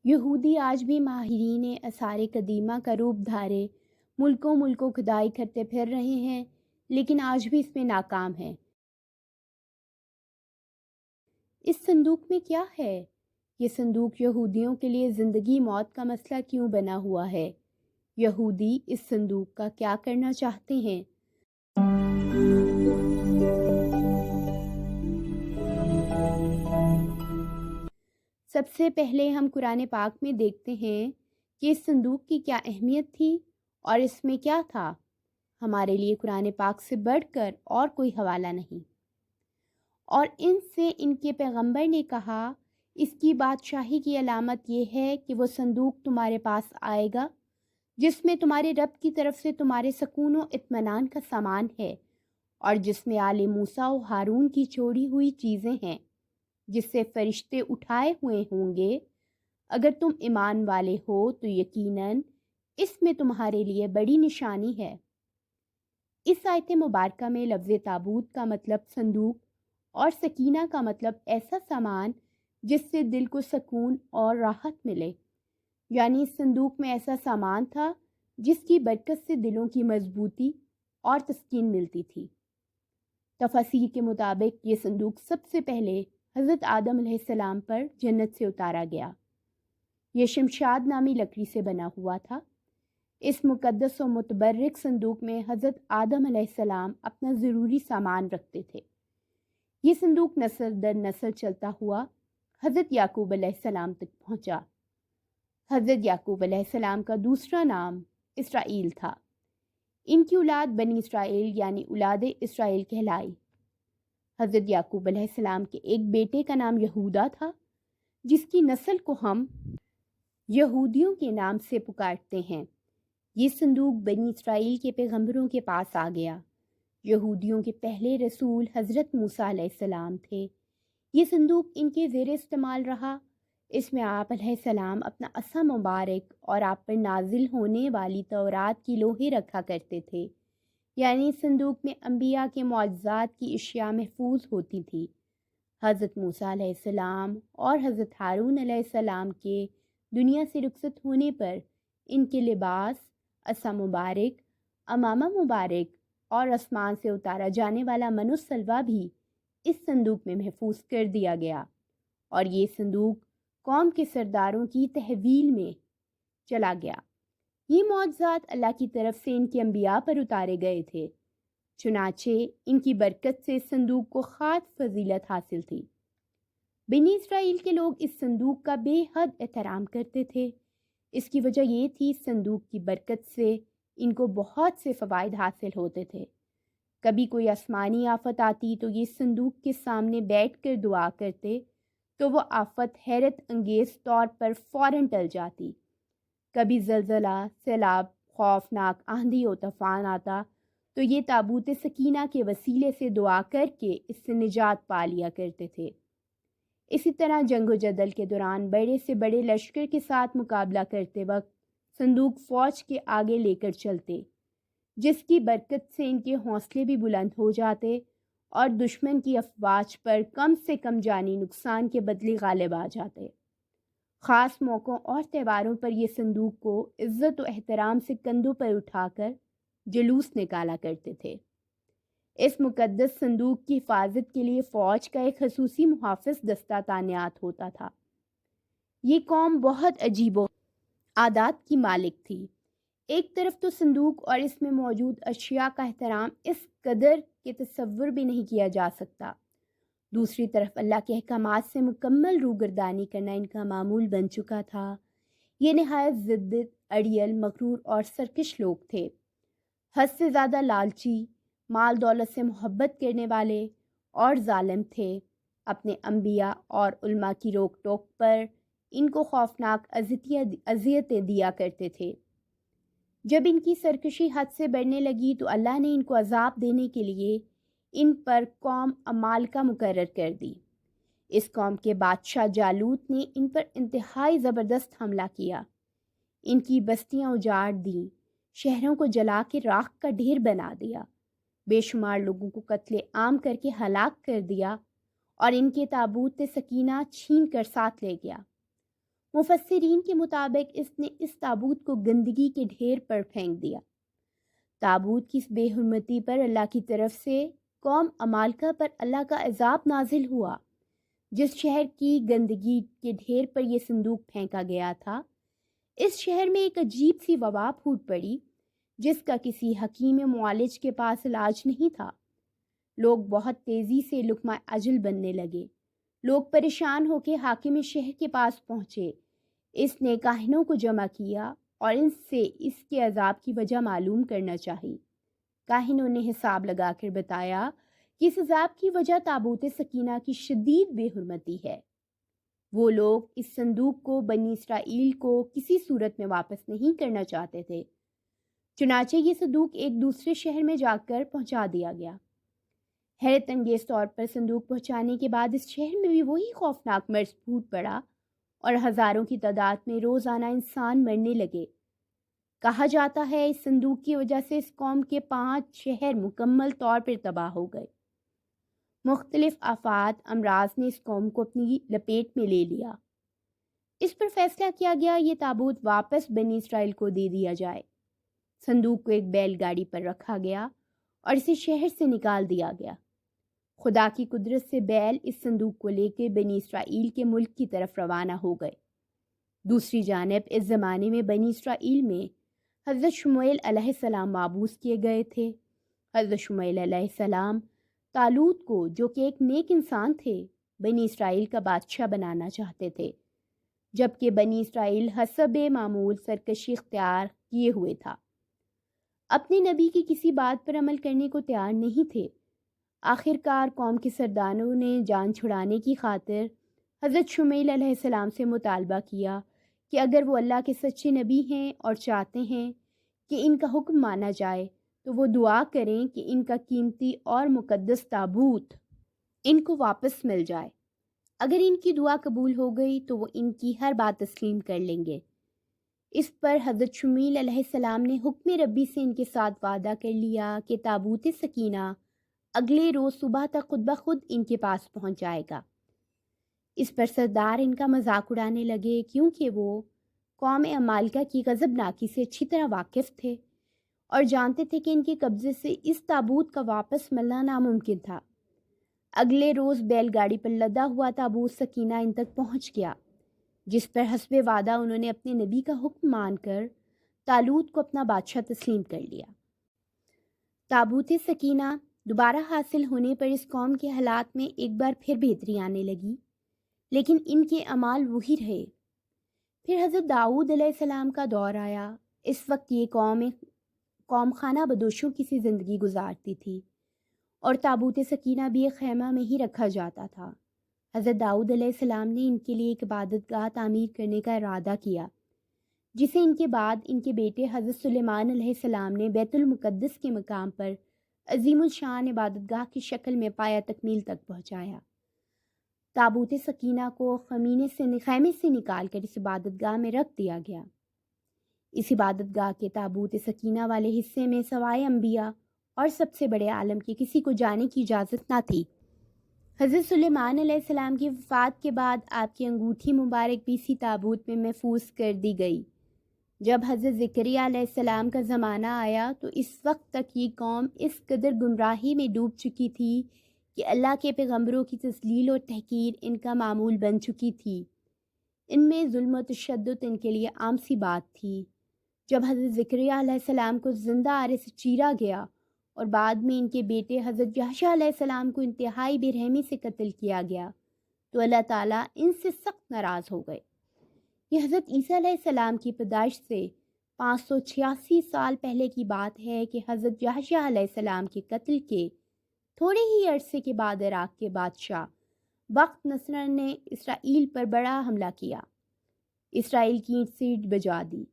یہودی آج بھی ماہرین آثار قدیمہ کا روپ دھارے ملکوں ملکوں کھدائی کرتے پھر رہے ہیں، لیکن آج بھی اس میں ناکام ہیں۔ اس صندوق میں کیا ہے؟ یہ صندوق یہودیوں کے لیے زندگی موت کا مسئلہ کیوں بنا ہوا ہے؟ یہودی اس صندوق کا کیا کرنا چاہتے ہیں؟ سب سے پہلے ہم قرآن پاک میں دیکھتے ہیں کہ اس صندوق کی کیا اہمیت تھی اور اس میں کیا تھا۔ ہمارے لیے قرآن پاک سے بڑھ کر اور کوئی حوالہ نہیں، اور ان سے ان کے پیغمبر نے کہا اس کی بادشاہی کی علامت یہ ہے کہ وہ صندوق تمہارے پاس آئے گا جس میں تمہارے رب کی طرف سے تمہارے سکون و اطمینان کا سامان ہے، اور جس میں آل موسیٰ و ہارون کی چھوڑی ہوئی چیزیں ہیں جس سے فرشتے اٹھائے ہوئے ہوں گے۔ اگر تم ایمان والے ہو تو یقیناً اس میں تمہارے لیے بڑی نشانی ہے۔ اس آیت مبارکہ میں لفظ تابوت کا مطلب صندوق اور سکینہ کا مطلب ایسا سامان جس سے دل کو سکون اور راحت ملے، یعنی اس صندوق میں ایسا سامان تھا جس کی برکت سے دلوں کی مضبوطی اور تسکین ملتی تھی۔ تفاسیر کے مطابق یہ صندوق سب سے پہلے حضرت آدم علیہ السلام پر جنت سے اتارا گیا۔ یہ شمشاد نامی لکڑی سے بنا ہوا تھا۔ اس مقدس و متبرک صندوق میں حضرت آدم علیہ السلام اپنا ضروری سامان رکھتے تھے۔ یہ صندوق نسل در نسل چلتا ہوا حضرت یعقوب علیہ السلام تک پہنچا۔ حضرت یعقوب علیہ السلام کا دوسرا نام اسرائیل تھا۔ ان کی اولاد بنی اسرائیل یعنی اولاد اسرائیل کہلائی۔ حضرت یعقوب علیہ السلام کے ایک بیٹے کا نام یہودا تھا، جس کی نسل کو ہم یہودیوں کے نام سے پکارتے ہیں۔ یہ صندوق بنی اسرائیل کے پیغمبروں کے پاس آ گیا۔ یہودیوں کے پہلے رسول حضرت موسیٰ علیہ السلام تھے۔ یہ صندوق ان کے زیر استعمال رہا۔ اس میں آپ علیہ السلام اپنا عصا مبارک اور آپ پر نازل ہونے والی تورات کی لوحیں رکھا کرتے تھے، یعنی اس صندوق میں انبیاء کے معجزات کی اشیاء محفوظ ہوتی تھی۔ حضرت موسیٰ علیہ السلام اور حضرت ہارون علیہ السلام کے دنیا سے رخصت ہونے پر ان کے لباس، عصا مبارک، امامہ مبارک اور آسمان سے اتارا جانے والا من و سلوہ بھی اس صندوق میں محفوظ کر دیا گیا، اور یہ صندوق قوم کے سرداروں کی تحویل میں چلا گیا۔ یہ معجزات اللہ کی طرف سے ان کے انبیاء پر اتارے گئے تھے، چنانچہ ان کی برکت سے اس صندوق کو خاص فضیلت حاصل تھی۔ بنی اسرائیل کے لوگ اس صندوق کا بے حد احترام کرتے تھے۔ اس کی وجہ یہ تھی اس صندوق کی برکت سے ان کو بہت سے فوائد حاصل ہوتے تھے۔ کبھی کوئی آسمانی آفت آتی تو یہ صندوق کے سامنے بیٹھ کر دعا کرتے تو وہ آفت حیرت انگیز طور پر فوراً ٹل جاتی۔ کبھی زلزلہ، سیلاب، خوفناک آندھی و طوفان آتا تو یہ تابوت سکینہ کے وسیلے سے دعا کر کے اس سے نجات پا لیا کرتے تھے۔ اسی طرح جنگ و جدل کے دوران بڑے سے بڑے لشکر کے ساتھ مقابلہ کرتے وقت صندوق فوج کے آگے لے کر چلتے، جس کی برکت سے ان کے حوصلے بھی بلند ہو جاتے اور دشمن کی افواج پر کم سے کم جانی نقصان کے بدلے غالب آ جاتے۔ خاص موقعوں اور تہواروں پر یہ صندوق کو عزت و احترام سے کندھوں پر اٹھا کر جلوس نکالا کرتے تھے۔ اس مقدس صندوق کی حفاظت کے لیے فوج کا ایک خصوصی محافظ دستہ تعینات ہوتا تھا۔ یہ قوم بہت عجیب و عادات کی مالک تھی۔ ایک طرف تو صندوق اور اس میں موجود اشیاء کا احترام اس قدر کہ تصور بھی نہیں کیا جا سکتا، دوسری طرف اللہ کے احکامات سے مکمل روگردانی کرنا ان کا معمول بن چکا تھا۔ یہ نہایت ضد، اڑیل، مغرور اور سرکش لوگ تھے، حد سے زیادہ لالچی، مال دولت سے محبت کرنے والے اور ظالم تھے۔ اپنے انبیاء اور علماء کی روک ٹوک پر ان کو خوفناک اذیتیں دیا کرتے تھے۔ جب ان کی سرکشی حد سے بڑھنے لگی تو اللہ نے ان کو عذاب دینے کے لیے ان پر قوم عمالقہ مقرر کر دی۔ اس قوم کے بادشاہ جالوت نے ان پر انتہائی زبردست حملہ کیا، ان کی بستیاں اجاڑ دیں، شہروں کو جلا کے راکھ کا ڈھیر بنا دیا، بے شمار لوگوں کو قتل عام کر کے ہلاک کر دیا اور ان کے تابوت سکینہ چھین کر ساتھ لے گیا۔ مفسرین کے مطابق اس نے اس تابوت کو گندگی کے ڈھیر پر پھینک دیا۔ تابوت کی اس بے حرمتی پر اللہ کی طرف سے قوم عمالقہ پر اللہ کا عذاب نازل ہوا۔ جس شہر کی گندگی کے ڈھیر پر یہ صندوق پھینکا گیا تھا، اس شہر میں ایک عجیب سی وبا پھوٹ پڑی جس کا کسی حکیم معالج کے پاس علاج نہیں تھا۔ لوگ بہت تیزی سے لقمہ اجل بننے لگے۔ لوگ پریشان ہو کے حاکم شہر کے پاس پہنچے۔ اس نے کاہنوں کو جمع کیا اور ان سے اس کے عذاب کی وجہ معلوم کرنا چاہی۔ کاہنوں نے حساب لگا کر بتایا کہ اس عذاب کی وجہ تابوت سکینہ کی شدید بے حرمتی ہے۔ وہ لوگ اس صندوق کو بنی اسرائیل کو کسی صورت میں واپس نہیں کرنا چاہتے تھے، چنانچہ یہ صندوق ایک دوسرے شہر میں جا کر پہنچا دیا گیا۔ حیرت انگیز طور پر صندوق پہنچانے کے بعد اس شہر میں بھی وہی خوفناک مرض پھوٹ پڑا اور ہزاروں کی تعداد میں روزانہ انسان مرنے لگے۔ کہا جاتا ہے اس صندوق کی وجہ سے اس قوم کے 5 شہر مکمل طور پر تباہ ہو گئے۔ مختلف آفات امراض نے اس قوم کو اپنی لپیٹ میں لے لیا۔ اس پر فیصلہ کیا گیا یہ تابوت واپس بنی اسرائیل کو دے دیا جائے۔ صندوق کو ایک بیل گاڑی پر رکھا گیا اور اسے شہر سے نکال دیا گیا۔ خدا کی قدرت سے بیل اس صندوق کو لے کے بنی اسرائیل کے ملک کی طرف روانہ ہو گئے۔ دوسری جانب اس زمانے میں بنی اسرائیل میں حضرت شموئیل علیہ السلام مابعوث کیے گئے تھے۔ حضرت شموئیل علیہ السلام طالوت کو، جو کہ ایک نیک انسان تھے، بنی اسرائیل کا بادشاہ بنانا چاہتے تھے، جبکہ بنی اسرائیل حسب معمول سرکشی اختیار کیے ہوئے تھا، اپنے نبی کی کسی بات پر عمل کرنے کو تیار نہیں تھے۔ آخر کار قوم کے سرداروں نے جان چھڑانے کی خاطر حضرت شموئیل علیہ السلام سے مطالبہ کیا کہ اگر وہ اللہ کے سچے نبی ہیں اور چاہتے ہیں کہ ان کا حکم مانا جائے تو وہ دعا کریں کہ ان کا قیمتی اور مقدس تابوت ان کو واپس مل جائے۔ اگر ان کی دعا قبول ہو گئی تو وہ ان کی ہر بات تسلیم کر لیں گے۔ اس پر حضرت شموئیل علیہ السلام نے حکم ربی سے ان کے ساتھ وعدہ کر لیا کہ تابوت سکینہ اگلے روز صبح تک خود بخود ان کے پاس پہنچ جائے گا۔ اس پر سردار ان کا مذاق اڑانے لگے، کیونکہ وہ قوم عمالقہ کی غضبناکی سے اچھی طرح واقف تھے اور جانتے تھے کہ ان کے قبضے سے اس تابوت کا واپس ملنا ناممکن تھا۔ اگلے روز بیل گاڑی پر لدا ہوا تابوت سکینہ ان تک پہنچ گیا، جس پر حسب وعدہ انہوں نے اپنے نبی کا حکم مان کر طالوت کو اپنا بادشاہ تسلیم کر لیا۔ تابوت سکینہ دوبارہ حاصل ہونے پر اس قوم کے حالات میں ایک بار پھر بہتری آنے لگی، لیکن ان کے اعمال وہی رہے۔ پھر حضرت داؤد علیہ السلام کا دور آیا۔ اس وقت یہ قوم خانہ بدوشوں کی سی زندگی گزارتی تھی اور تابوت سکینہ بھی ایک خیمہ میں ہی رکھا جاتا تھا۔ حضرت داؤد علیہ السلام نے ان کے لیے ایک عبادت گاہ تعمیر کرنے کا ارادہ کیا، جسے ان کے بعد ان کے بیٹے حضرت سلیمان علیہ السلام نے بیت المقدس کے مقام پر عظیم الشان عبادت گاہ کی شکل میں پایہ تکمیل تک پہنچایا۔ تابوت سکینہ کو خیمے سے نکال کر اس عبادت گاہ میں رکھ دیا گیا۔ اس عبادت گاہ کے تابوت سکینہ والے حصے میں سوائے انبیاء اور سب سے بڑے عالم کے کسی کو جانے کی اجازت نہ تھی۔ حضرت سلیمان علیہ السلام کی وفات کے بعد آپ کی انگوٹھی مبارک بھی اسی تابوت میں محفوظ کر دی گئی۔ جب حضرت زکریا علیہ السلام کا زمانہ آیا تو اس وقت تک یہ قوم اس قدر گمراہی میں ڈوب چکی تھی کہ اللہ کے پیغمبروں کی تذلیل اور تحقیر ان کا معمول بن چکی تھی۔ ان میں ظلم و تشدد ان کے لیے عام سی بات تھی۔ جب حضرت زکریا علیہ السلام کو زندہ آرے سے چیرا گیا اور بعد میں ان کے بیٹے حضرت یحییٰ علیہ السلام کو انتہائی بے رحمی سے قتل کیا گیا تو اللہ تعالیٰ ان سے سخت ناراض ہو گئے۔ یہ حضرت عیسیٰ علیہ السلام کی پیدائش سے 586 سال پہلے کی بات ہے کہ حضرت یحییٰ علیہ السلام کے قتل کے تھوڑے ہی عرصے کے بعد عراق کے بادشاہ بخت نصر نے اسرائیل پر بڑا حملہ کیا۔ اسرائیل کی اینٹ سے اینٹ بجا دی،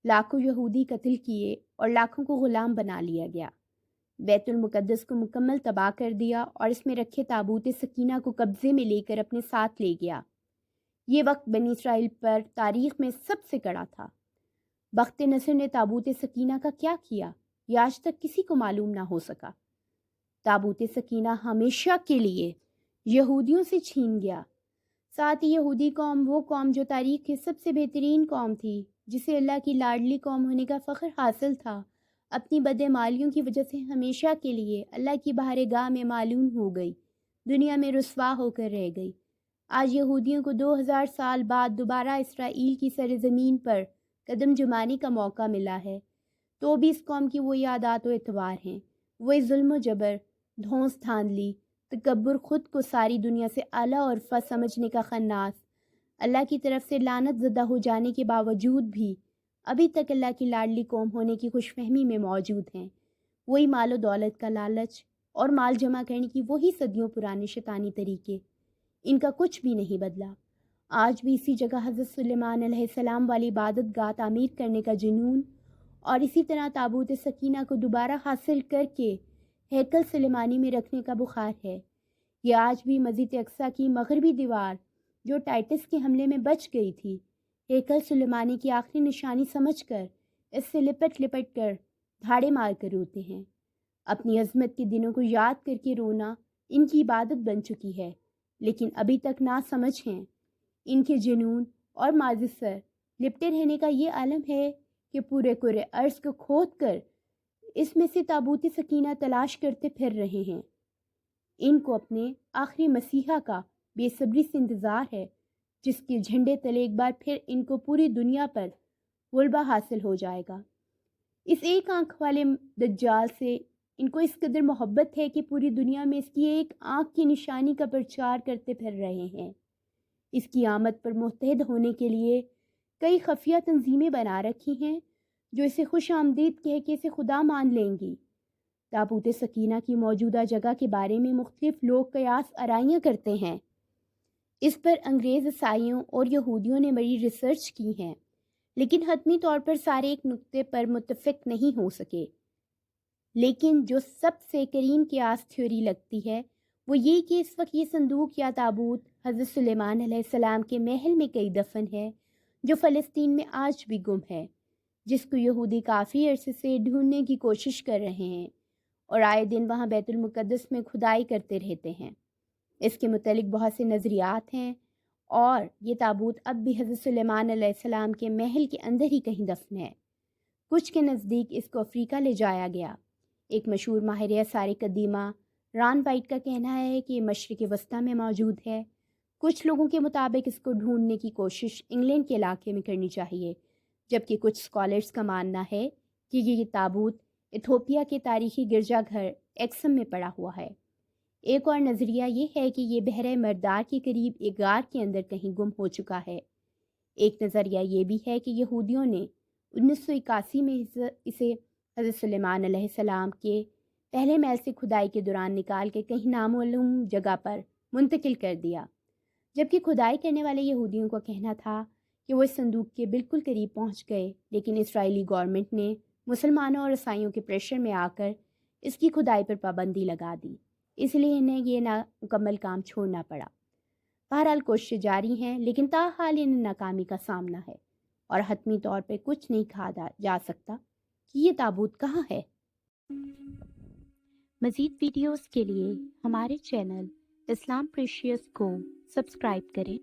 لاکھوں یہودی قتل کیے اور لاکھوں کو غلام بنا لیا گیا۔ بیت المقدس کو مکمل تباہ کر دیا اور اس میں رکھے تابوت سکینہ کو قبضے میں لے کر اپنے ساتھ لے گیا۔ یہ وقت بنی اسرائیل پر تاریخ میں سب سے کڑا تھا۔ بخت نصر نے تابوت سکینہ کا کیا کیا یہ آج تک کسی کو معلوم نہ ہو سکا۔ تابوت سکینہ ہمیشہ کے لیے یہودیوں سے چھین گیا۔ ساتھ ہی یہودی قوم وہ قوم جو تاریخ کی سب سے بہترین قوم تھی، جسے اللہ کی لاڈلی قوم ہونے کا فخر حاصل تھا، اپنی بدعمالیوں کی وجہ سے ہمیشہ کے لیے اللہ کی بارگاہ میں معلوم ہو گئی، دنیا میں رسوا ہو کر رہ گئی۔ آج یہودیوں کو 2000 سال بعد دوبارہ اسرائیل کی سرزمین پر قدم جمانے کا موقع ملا ہے، تو بھی اس قوم کی وہی عادات و اعتبار ہیں، وہی ظلم و جبر، دھونس دھاندلی، تکبر، خود کو ساری دنیا سے اعلیٰ اور فض سمجھنے کا خناس، اللہ کی طرف سے لعنت زدہ ہو جانے کے باوجود بھی ابھی تک اللہ کی لاڈلی قوم ہونے کی خوش فہمی میں موجود ہیں، وہی مال و دولت کا لالچ اور مال جمع کرنے کی وہی صدیوں پرانے شیطانی طریقے، ان کا کچھ بھی نہیں بدلا۔ آج بھی اسی جگہ حضرت سلیمان علیہ السلام والی عبادت گاہ تعمیر کرنے کا جنون اور اسی طرح تابوت سکینہ کو دوبارہ حاصل کر کے ہیکل سلیمانی میں رکھنے کا بخار ہے۔ یہ آج بھی مسجد اقصیٰ کی مغربی دیوار جو ٹائٹس کے حملے میں بچ گئی تھی، ہیکل سلیمانی کی آخری نشانی سمجھ کر اس سے لپٹ لپٹ کر دھاڑے مار کر روتے ہیں۔ اپنی عظمت کے دنوں کو یاد کر کے رونا ان کی عبادت بن چکی ہے، لیکن ابھی تک نہ سمجھ ہیں۔ ان کے جنون اور ماضی سر لپٹے رہنے کا یہ عالم ہے کہ پورے ارض کو کھود کر اس میں سے تابوت سکینہ تلاش کرتے پھر رہے ہیں۔ ان کو اپنے آخری مسیحا کا بے صبری سے انتظار ہے، جس کے جھنڈے تلے ایک بار پھر ان کو پوری دنیا پر غلبہ حاصل ہو جائے گا۔ اس ایک آنکھ والے دجال سے ان کو اس قدر محبت ہے کہ پوری دنیا میں اس کی ایک آنکھ کی نشانی کا پرچار کرتے پھر رہے ہیں۔ اس کی آمد پر متحد ہونے کے لیے کئی خفیہ تنظیمیں بنا رکھی ہیں جو اسے خوش آمدید کہہ کے اسے خدا مان لیں گی۔ تابوت سکینہ کی موجودہ جگہ کے بارے میں مختلف لوگ قیاس آرائیاں کرتے ہیں۔ اس پر انگریز عیسائیوں اور یہودیوں نے بڑی ریسرچ کی ہیں، لیکن حتمی طور پر سارے ایک نقطے پر متفق نہیں ہو سکے۔ لیکن جو سب سے کریم قیاس تھیوری لگتی ہے وہ یہ کہ اس وقت یہ صندوق یا تابوت حضرت سلیمان علیہ السلام کے محل میں کئی دفن ہے، جو فلسطین میں آج بھی گم ہے، جس کو یہودی کافی عرصے سے ڈھونڈنے کی کوشش کر رہے ہیں اور آئے دن وہاں بیت المقدس میں کھدائی کرتے رہتے ہیں۔ اس کے متعلق بہت سے نظریات ہیں اور یہ تابوت اب بھی حضرت سلیمان علیہ السلام کے محل کے اندر ہی کہیں دفن ہے۔ کچھ کے نزدیک اس کو افریقہ لے جایا گیا۔ ایک مشہور ماہر آثار قدیمہ ران وائٹ کا کہنا ہے کہ یہ مشرق وسطیٰ میں موجود ہے۔ کچھ لوگوں کے مطابق اس کو ڈھونڈنے کی کوشش انگلینڈ کے علاقے میں کرنی چاہیے، جبکہ کچھ اسکالرز کا ماننا ہے کہ یہ تابوت ایتھوپیا کے تاریخی گرجا گھر ایکسم میں پڑا ہوا ہے۔ ایک اور نظریہ یہ ہے کہ یہ بحیرہ مردار کے قریب ایک غار کے اندر کہیں گم ہو چکا ہے۔ ایک نظریہ یہ بھی ہے کہ یہودیوں نے 1981 میں اسے حضرت سلیمان علیہ السلام کے پہلے محل سے کھدائی کے دوران نکال کے کہیں نامعلوم جگہ پر منتقل کر دیا، جبکہ کھدائی کرنے والے یہودیوں کا کہنا تھا کہ وہ اس صندوق کے بالکل قریب پہنچ گئے، لیکن اسرائیلی گورنمنٹ نے مسلمانوں اور عیسائیوں کے پریشر میں آ کر اس کی کھدائی پر پابندی لگا دی، اس لیے انہیں یہ نامکمل کام چھوڑنا پڑا۔ بہرحال کوششیں جاری ہیں، لیکن تاحال انہیں ناکامی کا سامنا ہے اور حتمی طور پہ کچھ نہیں کہا جا سکتا کہ یہ تابوت کہاں ہے۔ مزید ویڈیوز کے لیے ہمارے چینل اسلام پریشیس کو سبسکرائب کریں۔